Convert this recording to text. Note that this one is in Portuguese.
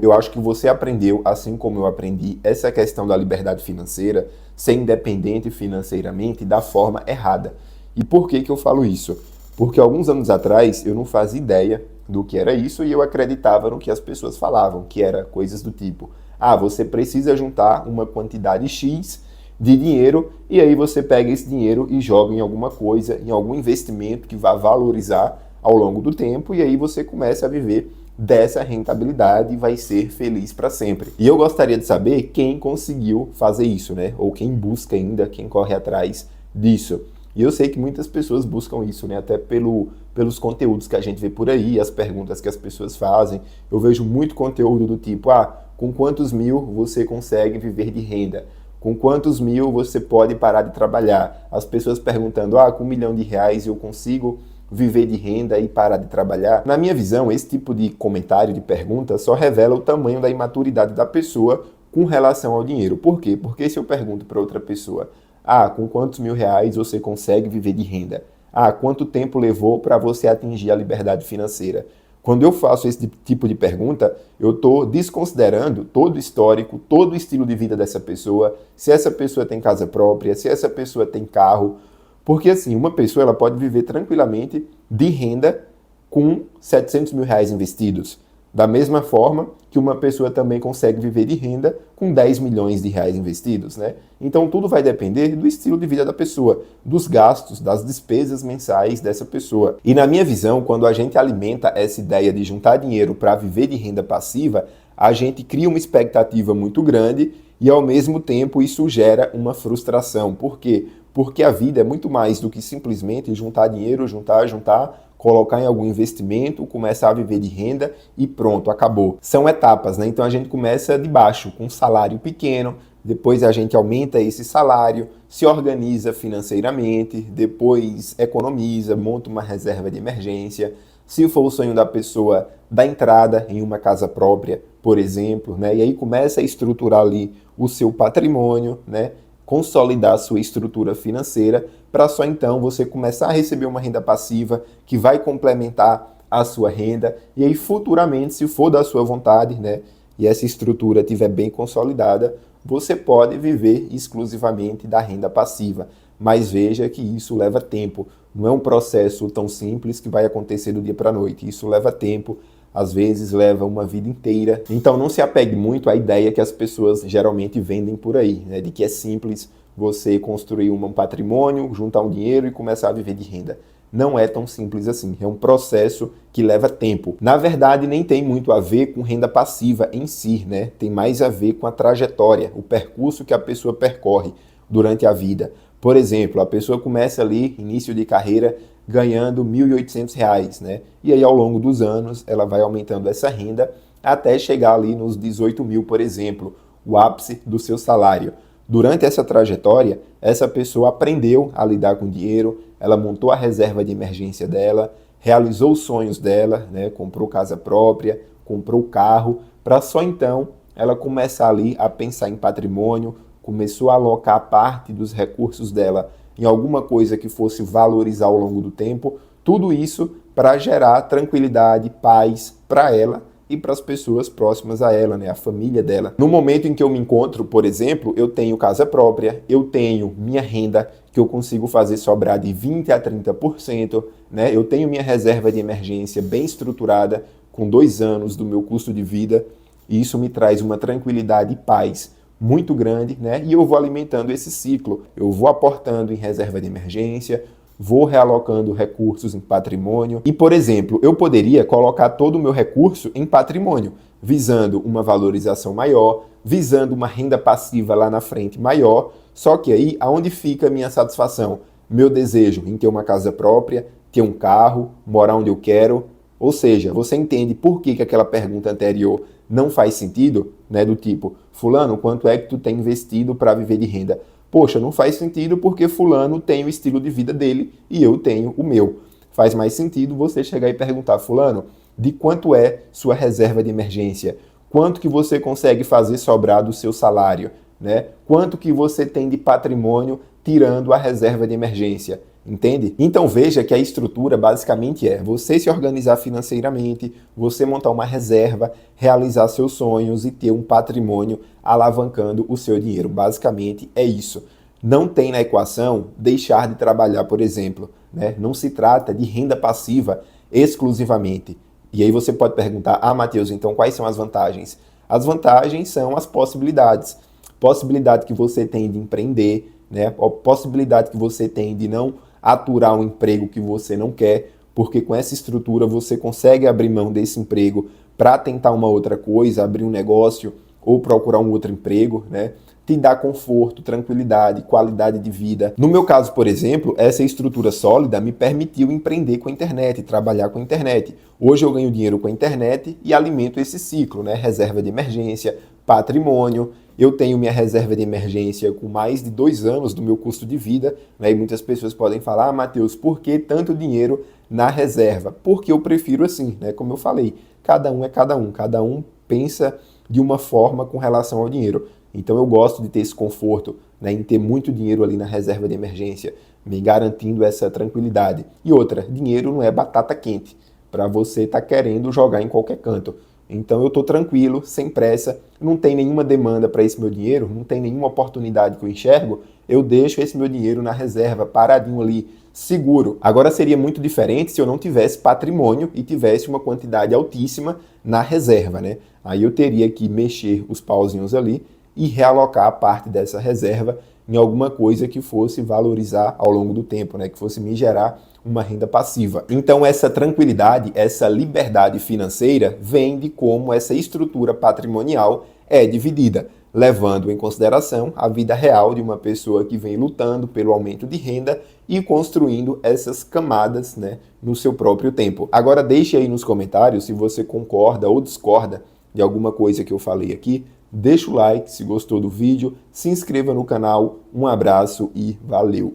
Eu acho que você aprendeu, assim como eu aprendi, essa questão da liberdade financeira, ser independente financeiramente da forma errada. E por que que eu falo isso? Porque alguns anos atrás eu não fazia ideia do que era isso e eu acreditava no que as pessoas falavam, que era coisas do tipo: ah, você precisa juntar uma quantidade X de dinheiro e aí você pega esse dinheiro e joga em alguma coisa, em algum investimento que vai valorizar ao longo do tempo e aí você começa a viver dessa rentabilidade e vai ser feliz para sempre. E eu gostaria de saber quem conseguiu fazer isso, né? Ou quem busca ainda, quem corre atrás disso. E eu sei que muitas pessoas buscam isso, né? Até pelos conteúdos que a gente vê por aí, as perguntas que as pessoas fazem. Eu vejo muito conteúdo do tipo: ah, com quantos mil você consegue viver de renda? Com quantos mil você pode parar de trabalhar? As pessoas perguntando: ah, com R$ 1 milhão eu consigo viver de renda e parar de trabalhar? Na minha visão, esse tipo de comentário, de pergunta, só revela o tamanho da imaturidade da pessoa com relação ao dinheiro. Por quê? Porque se eu pergunto para outra pessoa: ah, com quantos R$ 1.000 você consegue viver de renda? Ah, quanto tempo levou para você atingir a liberdade financeira? Quando eu faço esse tipo de pergunta, eu estou desconsiderando todo o histórico, todo o estilo de vida dessa pessoa, se essa pessoa tem casa própria, se essa pessoa tem carro. Porque assim, uma pessoa ela pode viver tranquilamente de renda com R$ 700 mil investidos. Da mesma forma que uma pessoa também consegue viver de renda com R$ 10 milhões investidos, né? Então tudo vai depender do estilo de vida da pessoa, dos gastos, das despesas mensais dessa pessoa. E na minha visão, quando a gente alimenta essa ideia de juntar dinheiro para viver de renda passiva, a gente cria uma expectativa muito grande e ao mesmo tempo isso gera uma frustração. Por quê? Porque a vida é muito mais do que simplesmente juntar dinheiro, juntar, colocar em algum investimento, começar a viver de renda e pronto, acabou. São etapas, né? Então a gente começa de baixo, com um salário pequeno, depois a gente aumenta esse salário, se organiza financeiramente, depois economiza, monta uma reserva de emergência. Se for o sonho da pessoa, dá entrada em uma casa própria, por exemplo, né? E aí começa a estruturar ali o seu patrimônio, né? Consolidar a sua estrutura financeira para só então você começar a receber uma renda passiva que vai complementar a sua renda e aí futuramente, se for da sua vontade, né, e essa estrutura estiver bem consolidada, você pode viver exclusivamente da renda passiva. Mas veja que isso leva tempo, não é um processo tão simples que vai acontecer do dia para a noite, isso leva tempo. Às vezes leva uma vida inteira. Então não se apegue muito à ideia que as pessoas geralmente vendem por aí, né? De que é simples você construir um patrimônio, juntar um dinheiro e começar a viver de renda. Não é tão simples assim, é um processo que leva tempo. Na verdade, nem tem muito a ver com renda passiva em si, né? Tem mais a ver com a trajetória, o percurso que a pessoa percorre durante a vida. Por exemplo, a pessoa começa ali, início de carreira, ganhando R$ 1.800, né? E aí, ao longo dos anos, ela vai aumentando essa renda até chegar ali nos 18 mil, por exemplo, o ápice do seu salário. Durante essa trajetória, essa pessoa aprendeu a lidar com dinheiro, ela montou a reserva de emergência dela, realizou os sonhos dela, né? Comprou casa própria, comprou carro, para só então ela começar ali a pensar em patrimônio, começou a alocar parte dos recursos dela em alguma coisa que fosse valorizar ao longo do tempo, tudo isso para gerar tranquilidade, paz para ela e para as pessoas próximas a ela, né, a família dela. No momento em que eu me encontro, por exemplo, eu tenho casa própria, eu tenho minha renda que eu consigo fazer sobrar de 20 a 30%, né? Eu tenho minha reserva de emergência bem estruturada, com 2 anos do meu custo de vida, e isso me traz uma tranquilidade e paz muito grande, né? E eu vou alimentando esse ciclo. Eu vou aportando em reserva de emergência, vou realocando recursos em patrimônio. E, por exemplo, eu poderia colocar todo o meu recurso em patrimônio, visando uma valorização maior, visando uma renda passiva lá na frente maior. Só que aí, aonde fica a minha satisfação? Meu desejo em ter uma casa própria, ter um carro, morar onde eu quero. Ou seja, você entende por que aquela pergunta anterior não faz sentido, né? Do tipo, fulano, quanto é que tu tem investido para viver de renda? Poxa, não faz sentido porque fulano tem o estilo de vida dele e eu tenho o meu. Faz mais sentido você chegar e perguntar, fulano, de quanto é sua reserva de emergência? Quanto que você consegue fazer sobrar do seu salário, né? Quanto que você tem de patrimônio tirando a reserva de emergência? Entende? Então veja que a estrutura basicamente é você se organizar financeiramente, você montar uma reserva, realizar seus sonhos e ter um patrimônio alavancando o seu dinheiro. Basicamente é isso. Não tem na equação deixar de trabalhar, por exemplo, né? Não se trata de renda passiva exclusivamente. E aí você pode perguntar, Matheus, então quais são as vantagens? As vantagens são as possibilidades. Possibilidade que você tem de empreender, né? A possibilidade que você tem de não aturar um emprego que você não quer, porque com essa estrutura você consegue abrir mão desse emprego para tentar uma outra coisa, abrir um negócio ou procurar um outro emprego, né? Te dá conforto, tranquilidade, qualidade de vida. No meu caso, por exemplo, essa estrutura sólida me permitiu empreender com a internet, trabalhar com a internet. Hoje eu ganho dinheiro com a internet e alimento esse ciclo, né? Reserva de emergência, patrimônio. Eu tenho minha reserva de emergência com mais de 2 anos do meu custo de vida, né? E muitas pessoas podem falar, Matheus, por que tanto dinheiro na reserva? Porque eu prefiro assim, né? Como eu falei, cada um é cada um pensa de uma forma com relação ao dinheiro. Então eu gosto de ter esse conforto, né, em ter muito dinheiro ali na reserva de emergência, me garantindo essa tranquilidade. E outra, dinheiro não é batata quente para você estar querendo jogar em qualquer canto. Então eu estou tranquilo, sem pressa, não tem nenhuma demanda para esse meu dinheiro, não tem nenhuma oportunidade que eu enxergo, eu deixo esse meu dinheiro na reserva, paradinho ali, seguro. Agora seria muito diferente se eu não tivesse patrimônio e tivesse uma quantidade altíssima na reserva, né? Aí eu teria que mexer os pauzinhos ali e realocar a parte dessa reserva em alguma coisa que fosse valorizar ao longo do tempo, né? Que fosse me gerar uma renda passiva. Então essa tranquilidade, essa liberdade financeira vem de como essa estrutura patrimonial é dividida, levando em consideração a vida real de uma pessoa que vem lutando pelo aumento de renda e construindo essas camadas, né, no seu próprio tempo. Agora deixe aí nos comentários se você concorda ou discorda de alguma coisa que eu falei aqui. Deixa o like se gostou do vídeo, se inscreva no canal, um abraço e valeu!